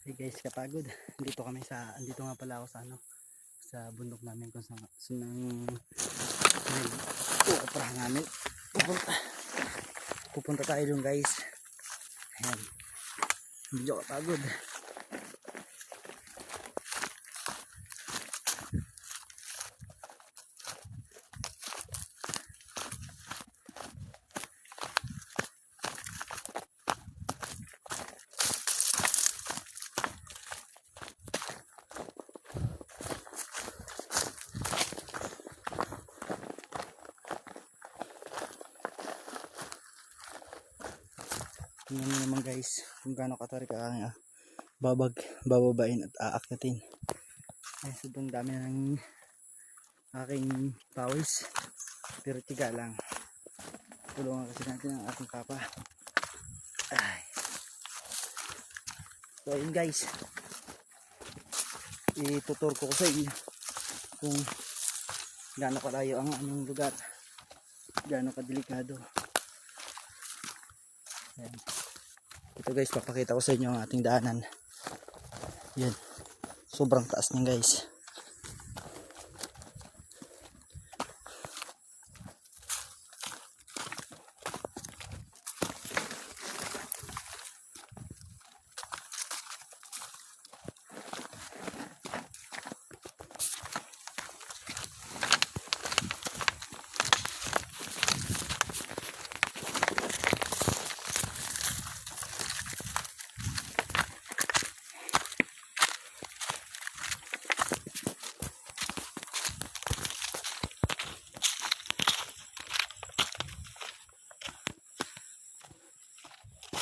Hey guys, kapagod. Andito nga pala ako sa sa bundok namin kung saan uprahan namin. Pupunta, pupunta tayo dun guys. Ayan. Medyo kapagod. Tingnan nyo naman guys kung gaano katarik ang bababain at aakyatin. Ay, sobrang dami ng aking pawis, pero tiga lang. Tulungan kasi natin ang ating papa. Ay. So yun guys, itutur ko sa inyo kung gaano kalayo ang anong lugar, gaano kadelikado. Ayan. Ito guys, papakita ko sa inyo ang ating daanan. Yan, sobrang taas niyan guys.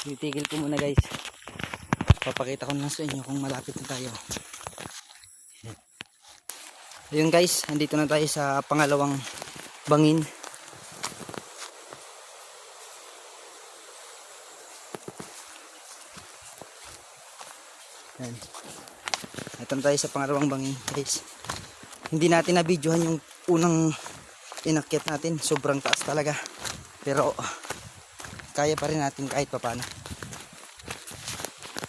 Titigil ko muna guys, papakita ko na sa inyo kung malapit na tayo. Ayun guys, andito na tayo sa pangalawang bangin. Ayan. Ito na tayo sa pangalawang bangin guys. Hindi natin na-videohan yung unang inakyat natin, sobrang taas talaga, pero kaya pa rin natin kahit papano.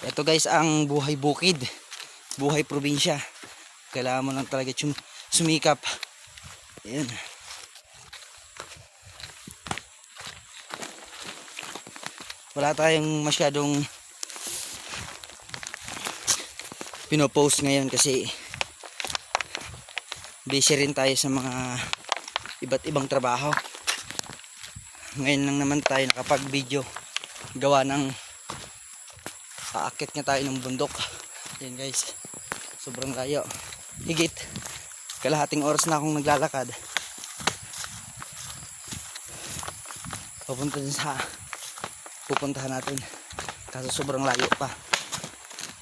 Ito guys ang buhay bukid, buhay probinsya. Kailangan mo lang talaga sumikap. Ayan. Wala tayong masyadong pinopost ngayon kasi busy rin tayo sa mga iba't ibang trabaho. Ngayon lang naman tayo nakapag-video gawa ng aakit nga tayo ng bundok. Ayan guys, sobrang layo, higit kalahating oras na akong naglalakad papunta din sa pupuntahan natin, kaso sobrang layo pa.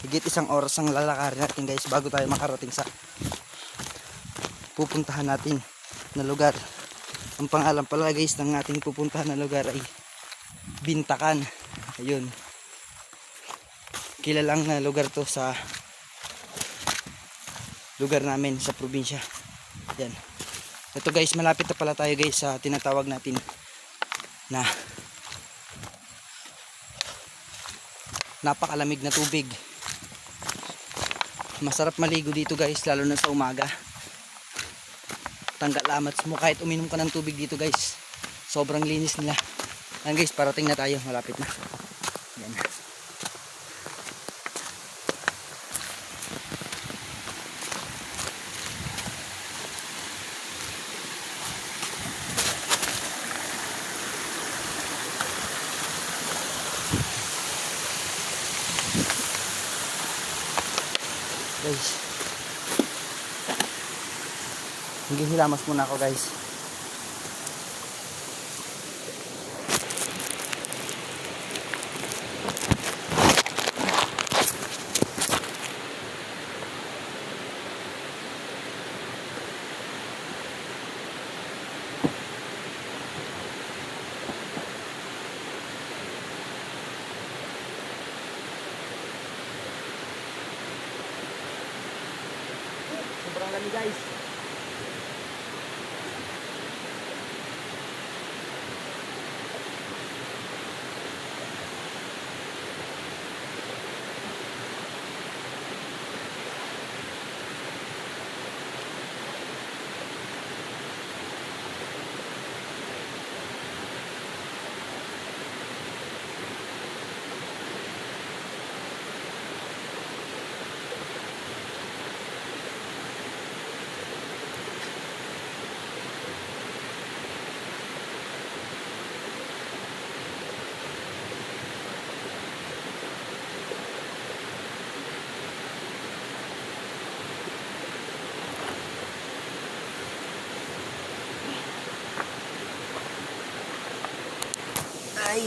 Higit isang oras ang lalakarin natin guys bago tayo makarating sa pupuntahan natin na lugar. Ang pangalan pala guys ng ating pupuntahan na lugar ay Bintakan. Ayun, kilalang na lugar to sa lugar namin sa probinsya. Yan. Ito guys, malapit na pala tayo guys sa tinatawag natin na napakalamig na tubig. Masarap maligo dito guys, lalo na sa umaga. Tanggal lamats mo kahit uminom ka ng tubig dito guys, sobrang linis nila. Yan guys, parating na tayo, malapit na. Yan. Guys, hilamas muna ako guys. Sobrang lamig guys.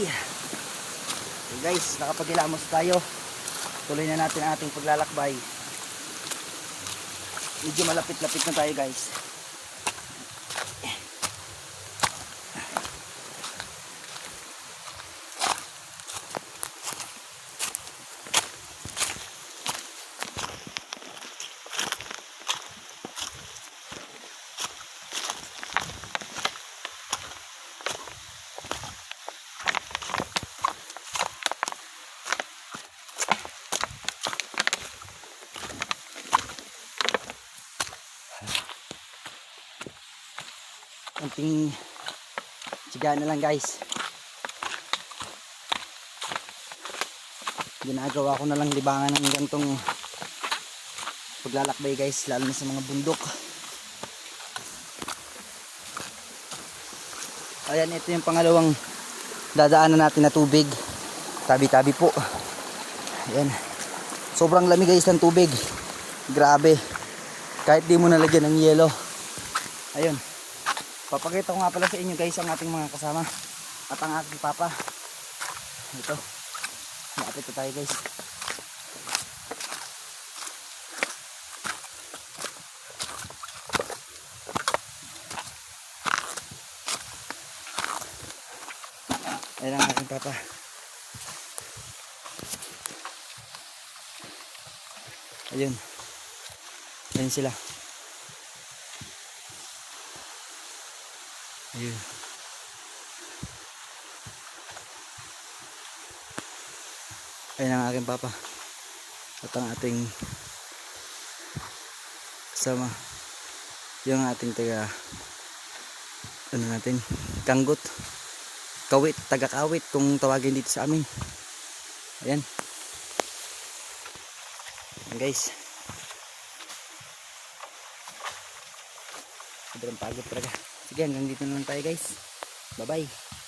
So guys, nakapagilamos tayo. Tuloy na natin ang ating paglalakbay. Medyo malapit-lapit na tayo guys. Konting tiyaga na lang guys. Ginagawa ko na lang libangan ng gantong paglalakbay guys, lalo na sa mga bundok. Ayan, ito yung pangalawang dadaanan natin na tubig. Tabi-tabi po. Ayan. Sobrang lamig guys ng tubig. Grabe. Kahit di mo nalagyan ng yelo. Ayun. Papakita ko nga pala sa inyo guys ang ating mga kasama at ang aking papa. Ito. Lapit na tayo guys. Ayan ang aking papa. Ayun. Ayun sila. Ayun. Ayun ang aking papa. At ang ating kasama. Yung ating taga ano natin, kanggot. Kawit, taga-kawit kung tawagin dito sa amin. Ayan. Ayan guys. Sobrang pagod talaga. Sige, hanggang dito na lang tayo guys. Bye bye.